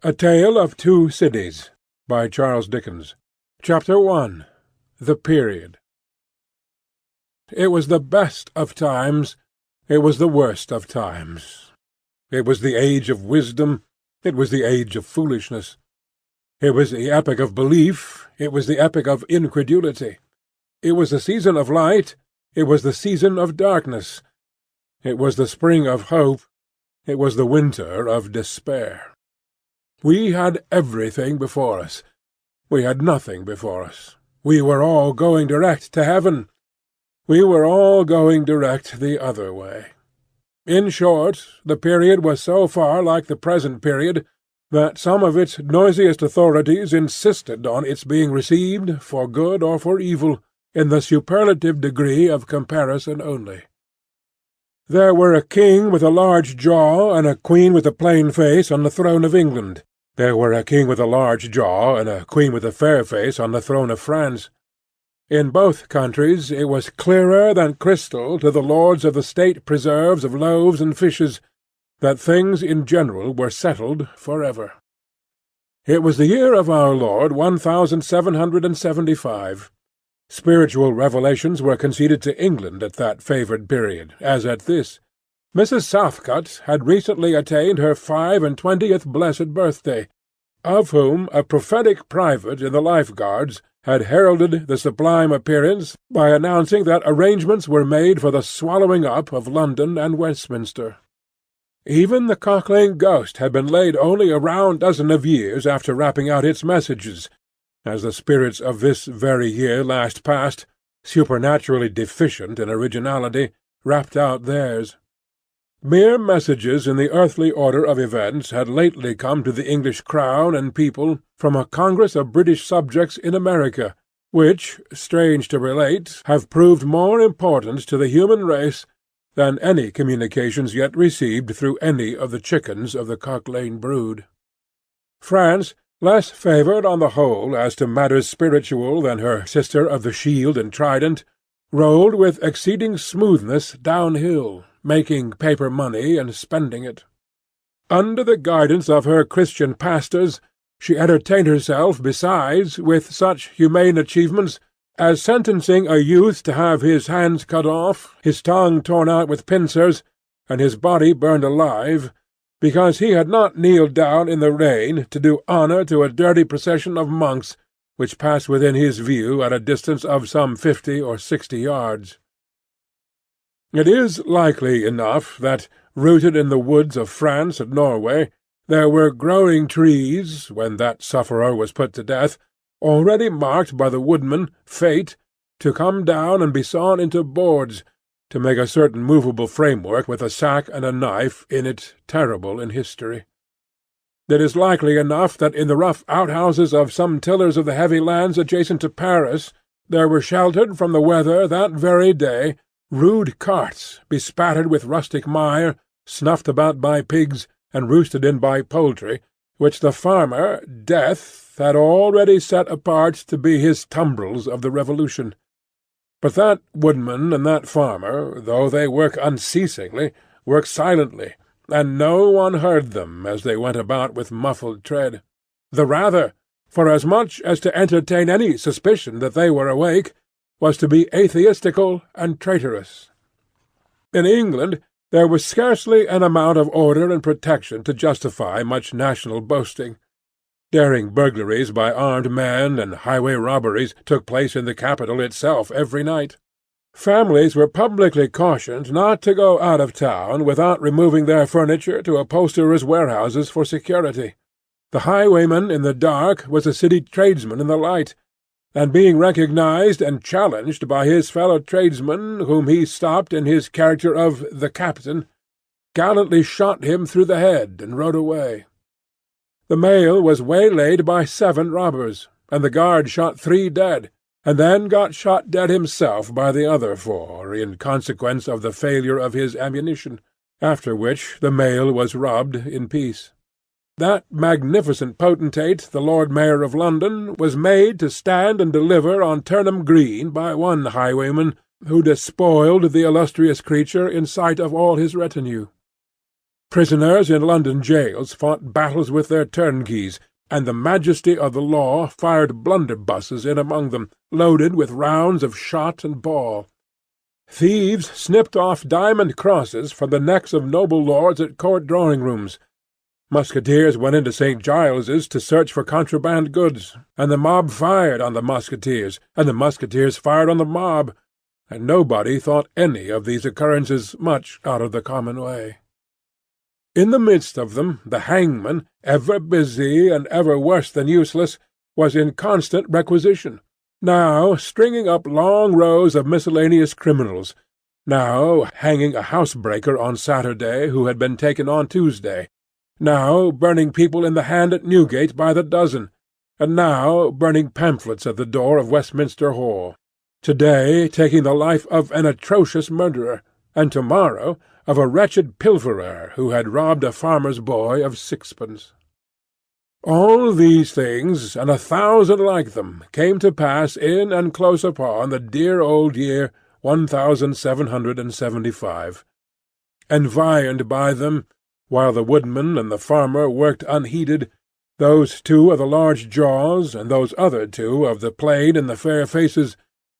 A Tale of Two Cities, by Charles Dickens. Chapter 1. The Period. It was the best of times, it was the worst of times. It was the age of wisdom, it was the age of foolishness. It was the epoch of belief, it was the epoch of incredulity. It was the season of light, it was the season of darkness. It was the spring of hope, it was the winter of despair. We had everything before us. We had nothing before us. We were all going direct to heaven. We were all going direct the other way. In short, the period was so far like the present period that some of its noisiest authorities insisted on its being received, for good or for evil, in the superlative degree of comparison only. There were a king with a large jaw and a queen with a plain face on the throne of England. There were a king with a large jaw and a queen with a fair face on the throne of France. In both countries it was clearer than crystal to the lords of the state preserves of loaves and fishes that things in general were settled for ever. It was the year of our Lord 1775. Spiritual revelations were conceded to England at that favoured period, as at this. Mrs. Southcott had recently attained her 25th blessed birthday, of whom a prophetic private in the Life Guards had heralded the sublime appearance by announcing that arrangements were made for the swallowing up of London and Westminster. Even the Cock Lane ghost had been laid only a round dozen of years after rapping out its messages, as the spirits of this very year last past, supernaturally deficient in originality, rapped out theirs. Mere messages in the earthly order of events had lately come to the English crown and people from a Congress of British subjects in America, which, strange to relate, have proved more important to the human race than any communications yet received through any of the chickens of the Cock Lane brood. France, less favoured on the whole as to matters spiritual than her sister of the Shield and Trident, rolled with exceeding smoothness downhill, making paper money and spending it. Under the guidance of her Christian pastors, she entertained herself, besides, with such humane achievements as sentencing a youth to have his hands cut off, his tongue torn out with pincers, and his body burned alive, because he had not kneeled down in the rain to do honour to a dirty procession of monks which passed within his view at a distance of some 50 or 60 yards. It is likely enough that, rooted in the woods of France and Norway, there were growing trees, when that sufferer was put to death, already marked by the woodman, Fate, to come down and be sawn into boards, to make a certain movable framework with a sack and a knife in it terrible in history. It is likely enough that in the rough outhouses of some tillers of the heavy lands adjacent to Paris there were sheltered from the weather that very day rude carts bespattered with rustic mire, snuffed about by pigs, and roosted in by poultry, which the farmer, Death, had already set apart to be his tumbrils of the Revolution. But that woodman and that farmer, though they work unceasingly, work silently, and no one heard them as they went about with muffled tread. The rather, for as much as to entertain any suspicion that they were awake was to be atheistical and traitorous. In England there was scarcely an amount of order and protection to justify much national boasting. Daring burglaries by armed men and highway robberies took place in the capital itself every night. Families were publicly cautioned not to go out of town without removing their furniture to upholsterers' warehouses for security. The highwayman in the dark was a city tradesman in the light, and being recognized and challenged by his fellow tradesmen, whom he stopped in his character of the captain, gallantly shot him through the head and rode away. The mail was waylaid by 7 robbers, and the guard shot 3 dead, and then got shot dead himself by the other 4 in consequence of the failure of his ammunition, after which the mail was robbed in peace. That magnificent potentate, the Lord Mayor of London, was made to stand and deliver on Turnham Green by one highwayman, who despoiled the illustrious creature in sight of all his retinue. Prisoners in London jails fought battles with their turnkeys, and the majesty of the law fired blunderbusses in among them, loaded with rounds of shot and ball. Thieves snipped off diamond crosses from the necks of noble lords at court drawing-rooms. Musketeers went into St. Giles's to search for contraband goods, and the mob fired on the musketeers, and the musketeers fired on the mob, and nobody thought any of these occurrences much out of the common way. In the midst of them the hangman, ever busy and ever worse than useless, was in constant requisition, now stringing up long rows of miscellaneous criminals, now hanging a housebreaker on Saturday who had been taken on Tuesday, now burning people in the hand at Newgate by the dozen, and now burning pamphlets at the door of Westminster Hall, to-day taking the life of an atrocious murderer, and to-morrow of a wretched pilferer who had robbed a farmer's boy of sixpence. All these things, and 1,000 like them, came to pass in and close upon the dear old year 1775. Environed by them, while the woodman and the farmer worked unheeded, those two of the large jaws, and those other two of the plain and the fair faces,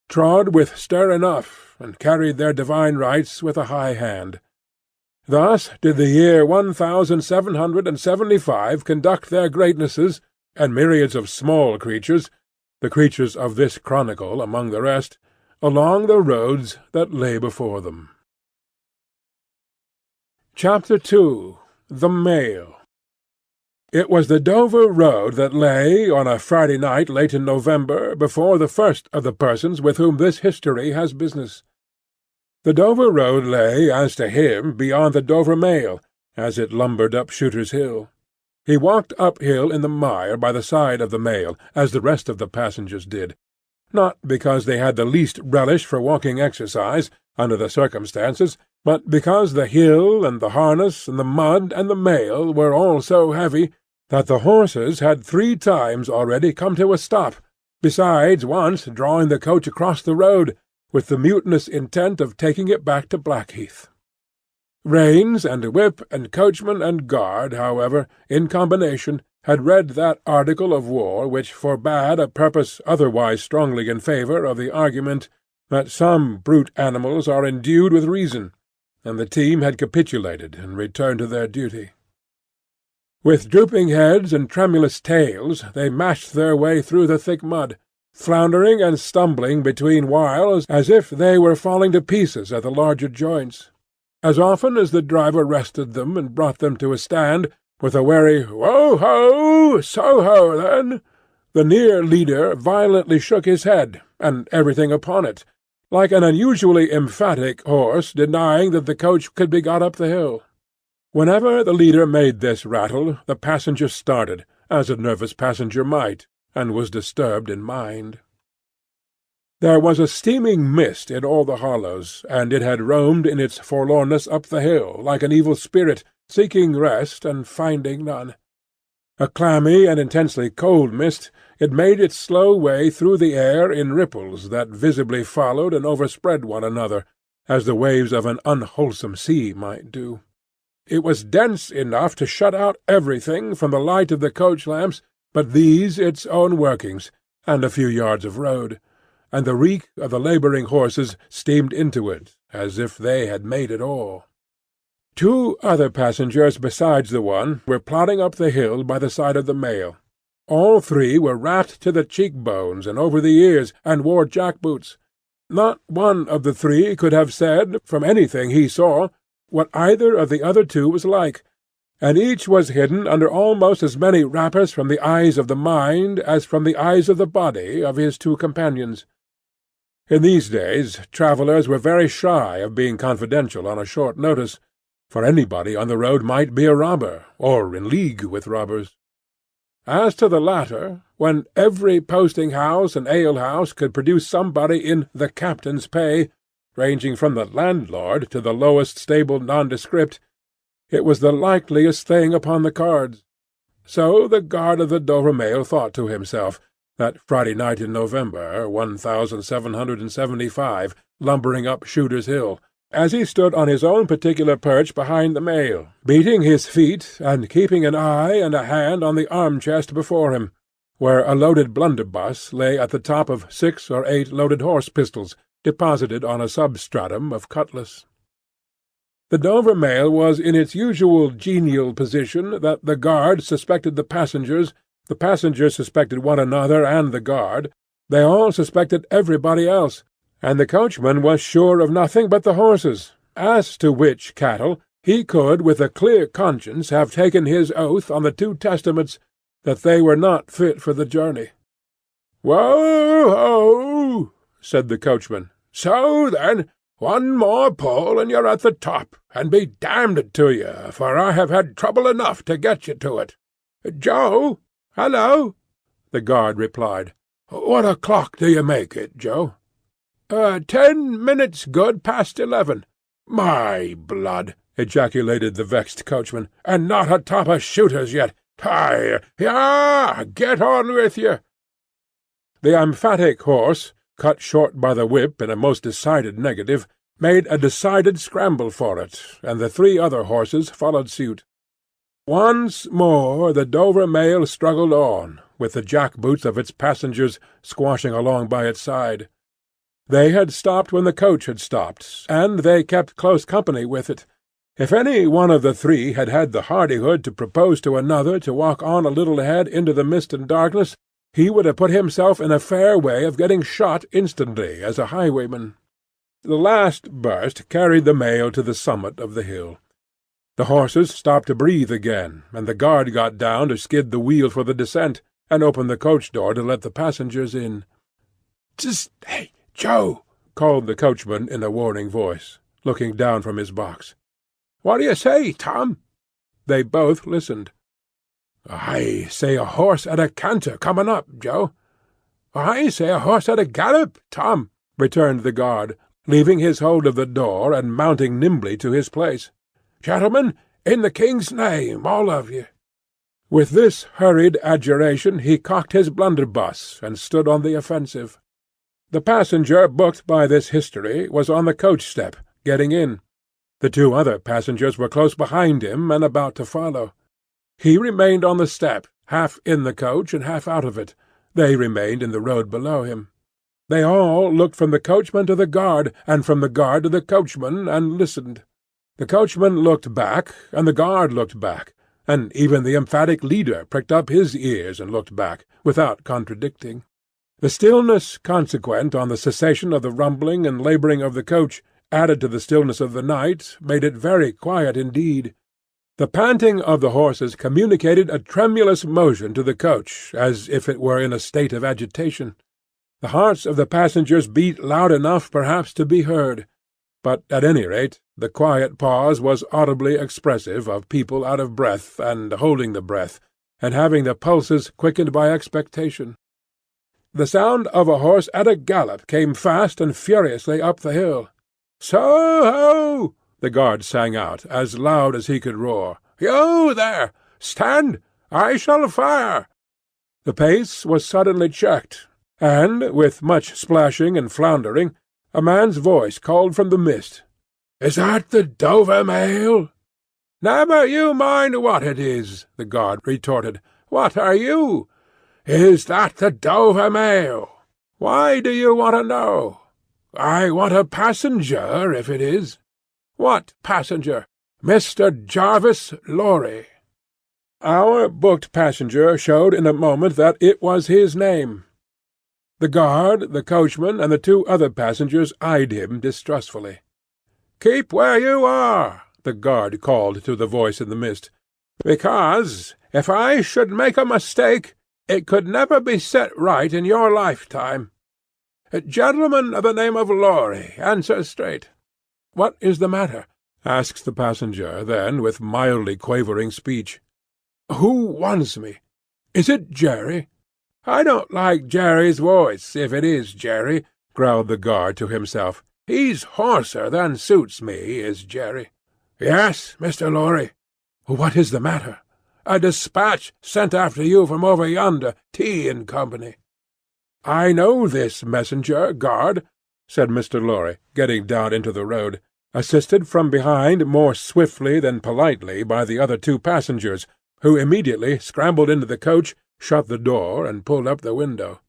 trod with stir enough, and carried their divine rights with a high hand. Thus did the year 1775 conduct their greatnesses, and myriads of small creatures, the creatures of this chronicle among the rest, along the roads that lay before them. Chapter 2. The Mail. It was the Dover road that lay, on a Friday night late in November, before the first of the persons with whom this history has business. The Dover road lay, as to him, beyond the Dover Mail, as it lumbered up Shooter's Hill. He walked uphill in the mire by the side of the Mail, as the rest of the passengers did, not because they had the least relish for walking exercise, under the circumstances, but because the hill, and the harness, and the mud, and the Mail were all so heavy that the horses had 3 times already come to a stop, besides once drawing the coach across the road, with the mutinous intent of taking it back to Blackheath. Reins and whip and coachman and guard, however, in combination, had read that article of war which forbade a purpose otherwise strongly in favour of the argument that some brute animals are endued with reason, and the team had capitulated and returned to their duty. With drooping heads and tremulous tails they mashed their way through the thick mud, floundering and stumbling between whiles as if they were falling to pieces at the larger joints. As often as the driver rested them and brought them to a stand, with a wary "Wo-ho! So-ho, then!" the near leader violently shook his head, and everything upon it, like an unusually emphatic horse denying that the coach could be got up the hill. Whenever the leader made this rattle, the passenger started, as a nervous passenger might, and was disturbed in mind. There was a steaming mist in all the hollows, and it had roamed in its forlornness up the hill, like an evil spirit, seeking rest and finding none. A clammy and intensely cold mist, it made its slow way through the air in ripples that visibly followed and overspread one another, as the waves of an unwholesome sea might do. It was dense enough to shut out everything from the light of the coach-lamps but these its own workings, and a few yards of road, and the reek of the labouring horses steamed into it, as if they had made it all. 2 other passengers besides the one were plodding up the hill by the side of the Mail. All 3 were wrapped to the cheek-bones and over the ears, and wore jack-boots. Not one of the 3 could have said, from anything he saw, what either of the other 2 was like, and each was hidden under almost as many wrappers from the eyes of the mind as from the eyes of the body of his 2 companions. In these days travellers were very shy of being confidential on a short notice, for anybody on the road might be a robber, or in league with robbers. As to the latter, when every posting-house and ale-house could produce somebody in the captain's pay, ranging from the landlord to the lowest stable nondescript, it was the likeliest thing upon the cards. So the guard of the Dover Mail thought to himself, that Friday night in November, 1775, lumbering up Shooter's Hill, as he stood on his own particular perch behind the mail, beating his feet and keeping an eye and a hand on the arm-chest before him, where a loaded blunderbuss lay at the top of 6 or 8 loaded horse-pistols, deposited on a substratum of cutlass. The Dover mail was in its usual genial position that the guard suspected the passengers suspected one another and the guard, they all suspected everybody else, and the coachman was sure of nothing but the horses, as to which cattle he could with a clear conscience have taken his oath on the 2 Testaments that they were not fit for the journey. "Whoa-ho!" said the coachman. "So then, one more pull and you're at the top, and be damned to you, for I have had trouble enough to get you to it. Joe! Hello!" the guard replied. "What o'clock do you make it, Joe?" 10 minutes good past 11. "My blood!" ejaculated the vexed coachman. "And not atop of shooters yet! Hi! Ya! Get on with you!" The emphatic horse, cut short by the whip in a most decided negative, made a decided scramble for it, and the 3 other horses followed suit. Once more the Dover mail struggled on, with the jack-boots of its passengers squashing along by its side. They had stopped when the coach had stopped, and they kept close company with it. If any one of the 3 had had the hardihood to propose to another to walk on a little ahead into the mist and darkness, he would have put himself in a fair way of getting shot instantly as a highwayman. The last burst carried the mail to the summit of the hill. The horses stopped to breathe again, and the guard got down to skid the wheel for the descent, and open the coach door to let the passengers in. "Hey, Joe!" called the coachman in a warning voice, looking down from his box. "What do you say, Tom?" They both listened. "I say a horse at a canter coming up, Joe." "I say a horse at a gallop, Tom," returned the guard, leaving his hold of the door and mounting nimbly to his place. "Gentlemen, in the King's name, all of you." With this hurried adjuration he cocked his blunderbuss and stood on the offensive. The passenger booked by this history was on the coach-step, getting in. The 2 other passengers were close behind him and about to follow. He remained on the step, half in the coach and half out of it. They remained in the road below him. They all looked from the coachman to the guard, and from the guard to the coachman, and listened. The coachman looked back, and the guard looked back, and even the emphatic leader pricked up his ears and looked back, without contradicting. The stillness consequent on the cessation of the rumbling and labouring of the coach, added to the stillness of the night, made it very quiet indeed. The panting of the horses communicated a tremulous motion to the coach, as if it were in a state of agitation. The hearts of the passengers beat loud enough, perhaps, to be heard, but at any rate the quiet pause was audibly expressive of people out of breath and holding the breath, and having the pulses quickened by expectation. The sound of a horse at a gallop came fast and furiously up the hill. "So-ho!" the guard sang out, as loud as he could roar. "You there! Stand! I shall fire!" The pace was suddenly checked, and, with much splashing and floundering, a man's voice called from the mist. "Is that the Dover mail?" "Never you mind what it is," the guard retorted. "What are you?" "Is that the Dover mail?" "Why do you want to know?" "I want a passenger, if it is." "What passenger?" "Mr. Jarvis Lorry." Our booked passenger showed in a moment that it was his name. The guard, the coachman, and the 2 other passengers eyed him distrustfully. "Keep where you are," the guard called to the voice in the mist, "because, if I should make a mistake, it could never be set right in your lifetime. Gentleman of the name of Lorry, answer straight." "What is the matter?" asked the passenger, then, with mildly quavering speech. "Who wants me? Is it Jerry?" "I don't like Jerry's voice, if it is Jerry," growled the guard to himself. "He's hoarser than suits me, is Jerry." "Yes, Mr. Lorry." "What is the matter?" "A dispatch sent after you from over yonder, T&Co." "I know this messenger, guard," said Mr. Lorry, getting down into the road. assisted from behind more swiftly than politely by the other two passengers, who immediately scrambled into the coach, shut the door, and pulled up the window.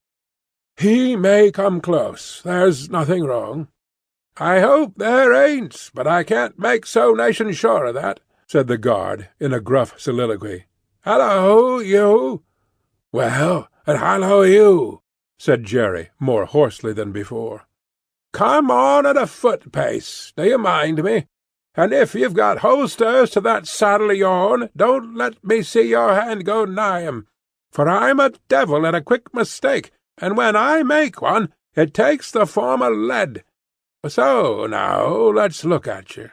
"He may come close. There's nothing wrong." "I hope there ain't, but I can't make so nation sure of that," said the guard, in a gruff soliloquy. "Hallo, you!" "Well, and hallo, you!" said Jerry, more hoarsely than before. "Come on at a foot-pace, do you mind me? And if you've got holsters to that saddle of yourn, don't let me see your hand go nigh 'em, for I'm a devil at a quick mistake, and when I make one, it takes the form of lead. So, now, let's look at you."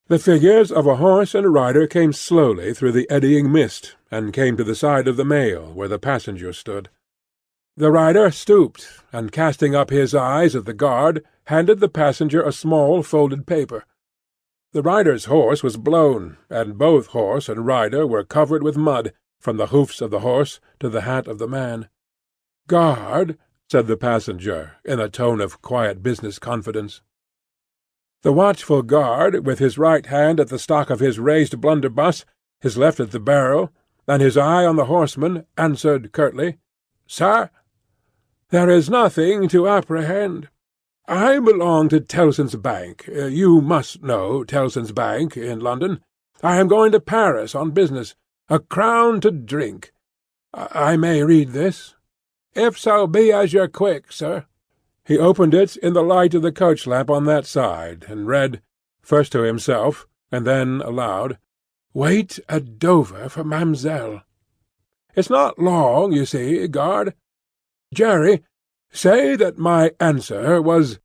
The figures of a horse and rider came slowly through the eddying mist, and came to the side of the mail, where the passenger stood. The rider stooped, and casting up his eyes at the guard, handed the passenger a small folded paper. The rider's horse was blown, and both horse and rider were covered with mud, from the hoofs of the horse to the hat of the man. "Guard," said the passenger, in a tone of quiet business confidence. The watchful guard, with his right hand at the stock of his raised blunderbuss, his left at the barrel, and his eye on the horseman, answered curtly, "Sir?" "There is nothing to apprehend. I belong to Tellson's Bank. You must know Tellson's Bank in London. I am going to Paris on business. A crown to drink. I may read this?" "If so be as you're quick, sir." He opened it in the light of the coach-lamp on that side, and read, first to himself, and then aloud, "Wait at Dover for Mamselle." "It's not long, you see, guard. Jerry, say that my answer was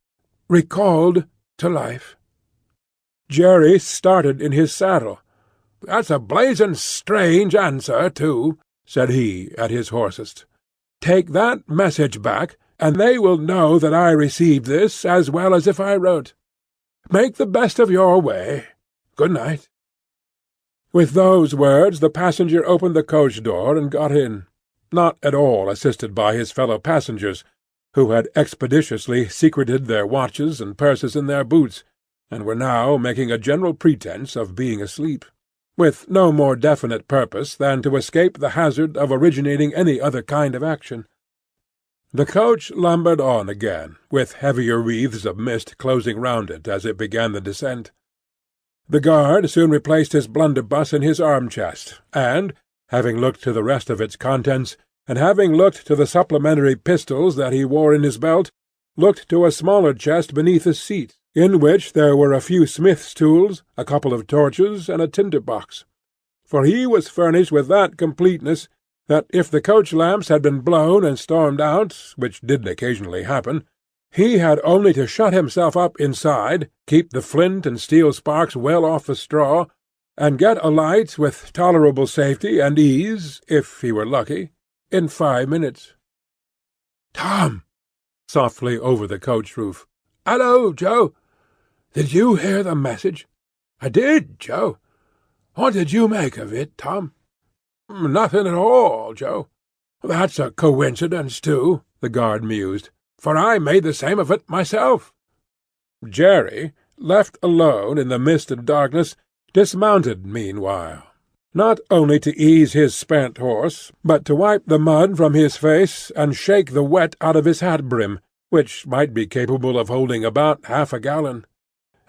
recalled to life." Jerry started in his saddle. "That's a blazing strange answer, too," said he, at his hoarsest. "Take that message back, and they will know that I received this as well as if I wrote. Make the best of your way. Good night." With those words the passenger opened the coach door and got in, not at all assisted by his fellow passengers, who had expeditiously secreted their watches and purses in their boots, and were now making a general pretence of being asleep, with no more definite purpose than to escape the hazard of originating any other kind of action. The coach lumbered on again, with heavier wreaths of mist closing round it as it began the descent. The guard soon replaced his blunderbuss in his arm-chest, and, having looked to the rest of its contents, and having looked to the supplementary pistols that he wore in his belt, looked to a smaller chest beneath a seat, in which there were a few smith's tools, a couple of torches, and a tinder-box. For he was furnished with that completeness that if the coach-lamps had been blown and stormed out, which did occasionally happen, he had only to shut himself up inside, keep the flint and steel sparks well off the straw, and get a light with tolerable safety and ease, if he were lucky, in 5 minutes. "Tom!" softly over the coach-roof. "Hallo, Joe! Did you hear the message?" "I did, Joe. What did you make of it, Tom?" "Nothing at all, Joe." "That's a coincidence, too," the guard mused, "for I made the same of it myself." Jerry, left alone in the mist and darkness, dismounted meanwhile, not only to ease his spent horse, but to wipe the mud from his face and shake the wet out of his hat-brim, which might be capable of holding about 1/2 gallon.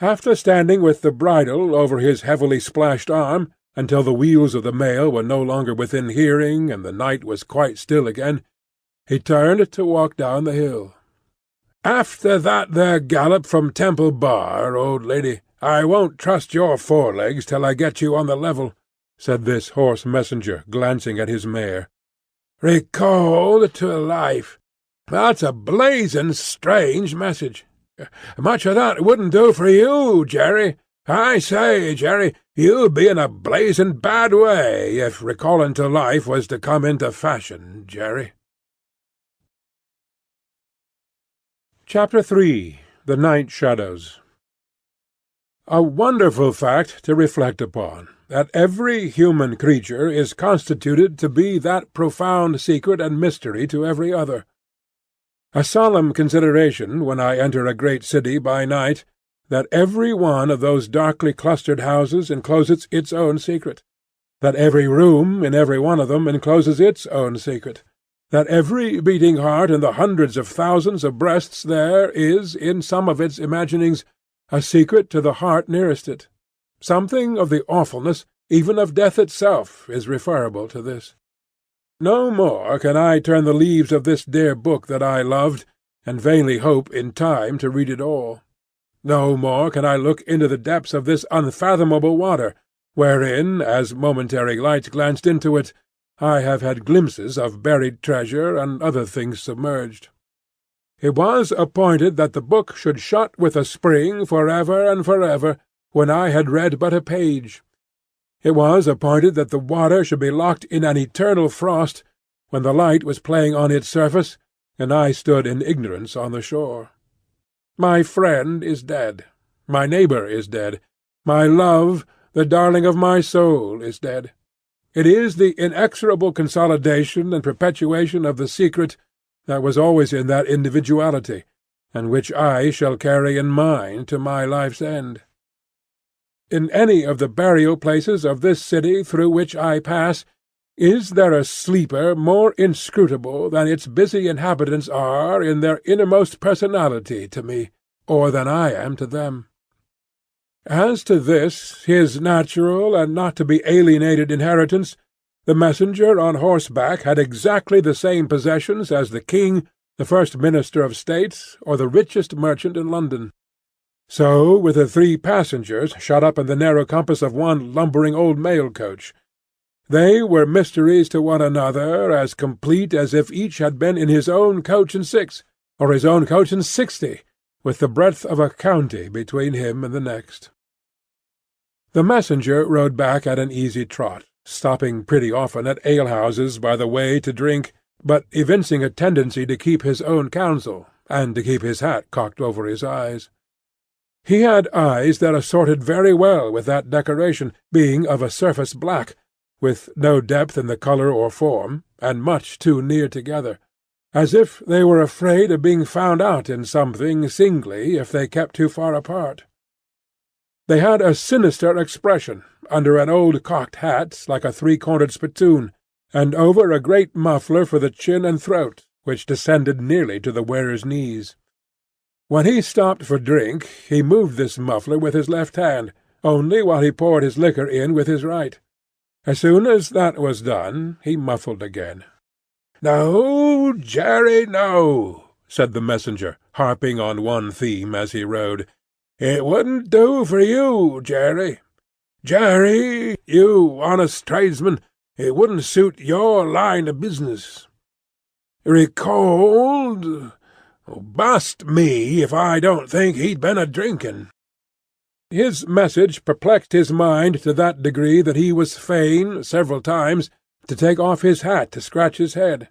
After standing with the bridle over his heavily splashed arm, until the wheels of the mail were no longer within hearing and the night was quite still again, he turned to walk down the hill. "After that there gallop from Temple Bar, old lady, I won't trust your forelegs till I get you on the level," said this hoarse messenger, glancing at his mare. "Recalled to life. That's a blazing strange message. Much of that wouldn't do for you, Jerry. I say, Jerry, you'd be in a blazing bad way if recalling to life was to come into fashion, Jerry." Chapter 3. The Night Shadows. A wonderful fact to reflect upon, that every human creature is constituted to be that profound secret and mystery to every other. A solemn consideration when I enter a great city by night, that every one of those darkly clustered houses encloses its own secret, that every room in every one of them encloses its own secret, that every beating heart in the hundreds of thousands of breasts there is, in some of its imaginings, a secret to the heart nearest it. Something of the awfulness, even of death itself, is referable to this. No more can I turn the leaves of this dear book that I loved, and vainly hope in time to read it all. No more can I look into the depths of this unfathomable water, wherein, as momentary lights glanced into it, I have had glimpses of buried treasure and other things submerged. It was appointed that the book should shut with a spring for ever and for ever, when I had read but a page. It was appointed that the water should be locked in an eternal frost, when the light was playing on its surface, and I stood in ignorance on the shore. My friend is dead. My neighbour is dead. My love, the darling of my soul, is dead. It is the inexorable consolidation and perpetuation of the secret that was always in that individuality, and which I shall carry in mine to my life's end. In any of the burial-places of this city through which I pass, is there a sleeper more inscrutable than its busy inhabitants are in their innermost personality to me, or than I am to them? As to this, his natural and not to be alienated inheritance, the messenger on horseback had exactly the same possessions as the king, the first minister of state, or the richest merchant in London. So with the 3 passengers shut up in the narrow compass of one lumbering old mail-coach. They were mysteries to one another as complete as if each had been in his own coach and 6, or his own coach and 60, with the breadth of a county between him and the next. The messenger rode back at an easy trot, stopping pretty often at alehouses by the way to drink, but evincing a tendency to keep his own counsel, and to keep his hat cocked over his eyes. He had eyes that assorted very well with that decoration, being of a surface black, with no depth in the colour or form, and much too near together, as if they were afraid of being found out in something singly if they kept too far apart. They had a sinister expression, under an old cocked hat like a 3-cornered spittoon, and over a great muffler for the chin and throat, which descended nearly to the wearer's knees. When he stopped for drink, he moved this muffler with his left hand, only while he poured his liquor in with his right. As soon as that was done, he muffled again. "No, Jerry, no," said the messenger, harping on one theme as he rode. "It wouldn't do for you, Jerry. Jerry, you honest tradesman, it wouldn't suit your line of business. Recold? Bust me if I don't think he'd been a-drinking." His message perplexed his mind to that degree that he was fain, several times, to take off his hat to scratch his head.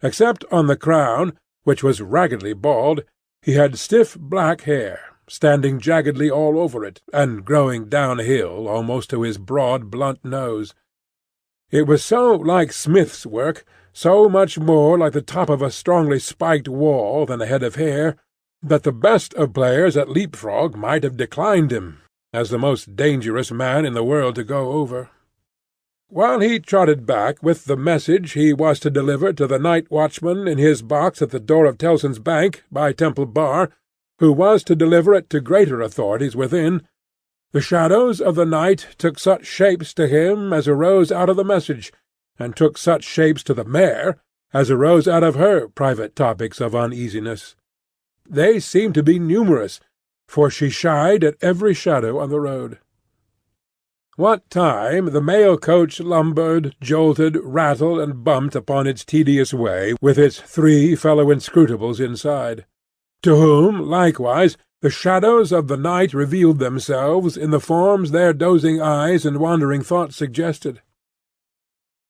Except on the crown, which was raggedly bald, he had stiff black hair, standing jaggedly all over it, and growing downhill almost to his broad, blunt nose. It was so like Smith's work, so much more like the top of a strongly spiked wall than a head of hair, that the best of players at leap-frog might have declined him, as the most dangerous man in the world to go over. While he trotted back with the message he was to deliver to the night watchman in his box at the door of Tellson's Bank by Temple Bar, who was to deliver it to greater authorities within, the shadows of the night took such shapes to him as arose out of the message, and took such shapes to the mare as arose out of her private topics of uneasiness. They seemed to be numerous, for she shied at every shadow on the road. What time the mail-coach lumbered, jolted, rattled, and bumped upon its tedious way with its 3 fellow inscrutables inside, to whom, likewise, the shadows of the night revealed themselves in the forms their dozing eyes and wandering thoughts suggested.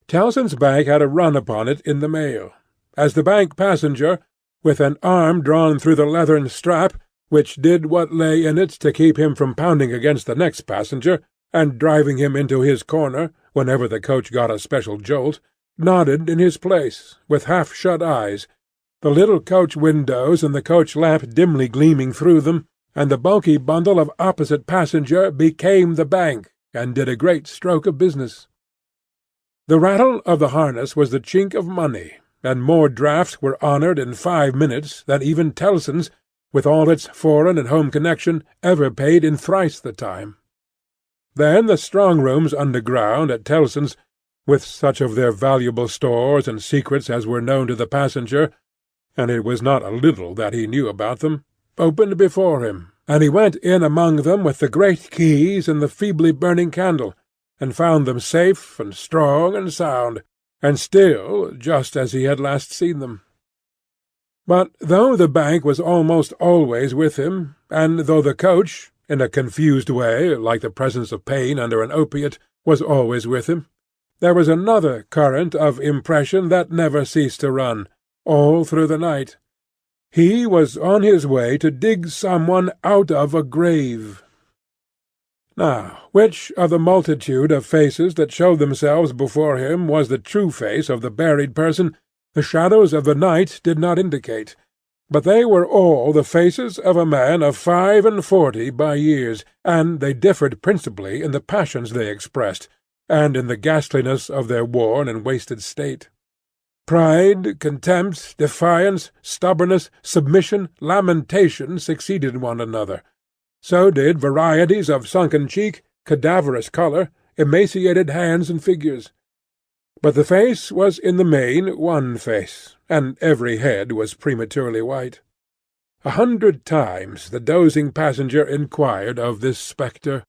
Tellson's Bank had a run upon it in the mail. As the bank passenger, with an arm drawn through the leathern strap, which did what lay in it to keep him from pounding against the next passenger, and driving him into his corner, whenever the coach got a special jolt, nodded in his place, with half-shut eyes, the little coach windows and the coach lamp dimly gleaming through them, and the bulky bundle of opposite passenger became the bank, and did a great stroke of business. The rattle of the harness was the chink of money, and more drafts were honoured in 5 minutes than even Tellson's, with all its foreign and home connection, ever paid in thrice the time. Then the strong-rooms underground at Tellson's, with such of their valuable stores and secrets as were known to the passenger, and it was not a little that he knew about them, opened before him, and he went in among them with the great keys and the feebly burning candle, and found them safe and strong and sound, and still just as he had last seen them. But though the bank was almost always with him, and though the coach, in a confused way, like the presence of pain under an opiate, was always with him, there was another current of impression that never ceased to run, all through the night. He was on his way to dig someone out of a grave. Now, which of the multitude of faces that showed themselves before him was the true face of the buried person, the shadows of the night did not indicate, but they were all the faces of a man of 45 by years, and they differed principally in the passions they expressed, and in the ghastliness of their worn and wasted state. Pride, contempt, defiance, stubbornness, submission, lamentation succeeded one another. So did varieties of sunken cheek, cadaverous colour, emaciated hands and figures. But the face was in the main one face, and every head was prematurely white. 100 times the dozing passenger inquired of this spectre,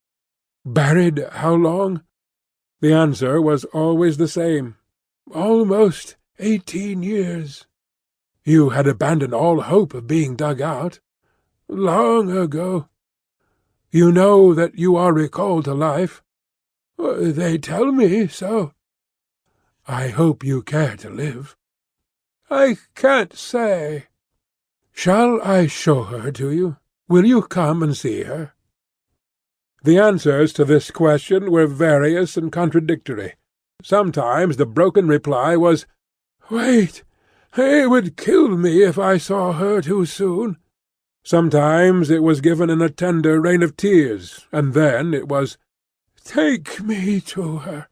"Buried how long?" The answer was always the same, "Almost 18 years." "You had abandoned all hope of being dug out?" "Long ago." "You know that you are recalled to life?" "They tell me so." "I hope you care to live." "I can't say." "Shall I show her to you? Will you come and see her?" The answers to this question were various and contradictory. Sometimes the broken reply was, "Wait! It would kill me if I saw her too soon." Sometimes it was given in a tender rain of tears, and then it was, "Take me to her."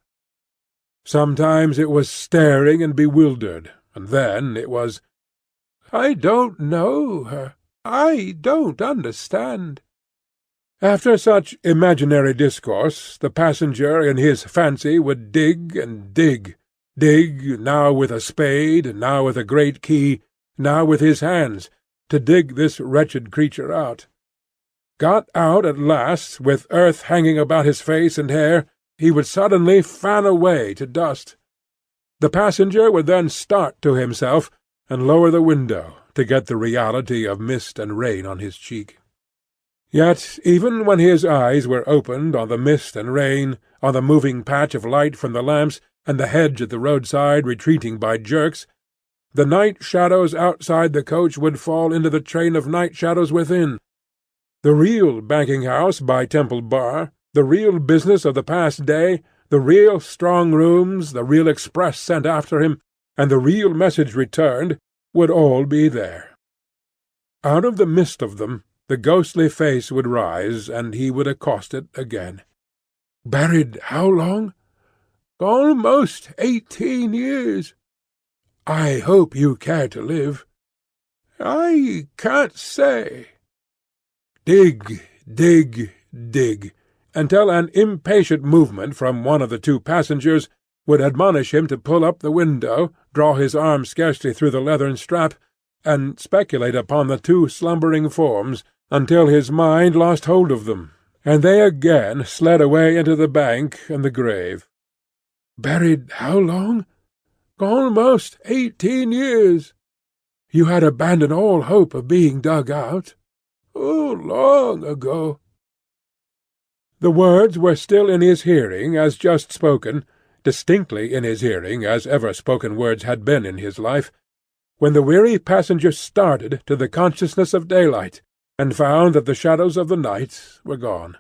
Sometimes it was staring and bewildered, and then it was, "I don't know her. I don't understand." After such imaginary discourse, the passenger in his fancy would dig and dig, now with a spade, now with a great key, now with his hands, to dig this wretched creature out. Got out at last, with earth hanging about his face and hair, he would suddenly fan away to dust. The passenger would then start to himself, and lower the window, to get the reality of mist and rain on his cheek. Yet even when his eyes were opened on the mist and rain, on the moving patch of light from the lamps, and the hedge at the roadside retreating by jerks, the night shadows outside the coach would fall into the train of night shadows within. The real banking-house by Temple Bar, the real business of the past day, the real strong-rooms, the real express sent after him, and the real message returned, would all be there. Out of the mist of them the ghostly face would rise, and he would accost it again. "Buried how long?" "Almost 18 years." "I hope you care to live." "I can't say." Dig, dig, dig, until an impatient movement from one of the two passengers would admonish him to pull up the window, draw his arm scarcely through the leathern strap, and speculate upon the two slumbering forms, until his mind lost hold of them, and they again slid away into the bank and the grave. "Buried how long?" "Almost 18 years." "You had abandoned all hope of being dug out?" "Oh, long ago." The words were still in his hearing as just spoken, distinctly in his hearing as ever spoken words had been in his life, when the weary passenger started to the consciousness of daylight, and found that the shadows of the night were gone.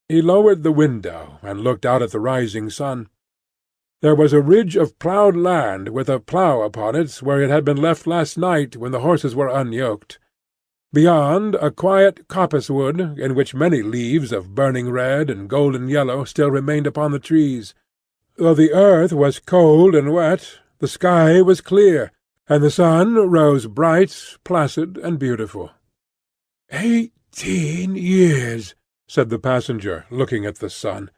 He lowered the window and looked out at the rising sun. There was a ridge of ploughed land with a plough upon it where it had been left last night when the horses were unyoked. Beyond, a quiet coppice-wood, in which many leaves of burning red and golden yellow still remained upon the trees. Though the earth was cold and wet, the sky was clear, and the sun rose bright, placid, and beautiful. 18 years, said the passenger, looking at the sun.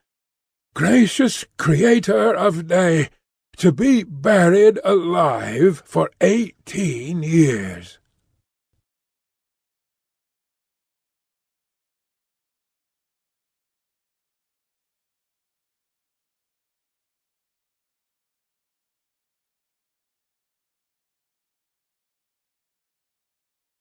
Gracious Creator of day, to be buried alive for 18 years!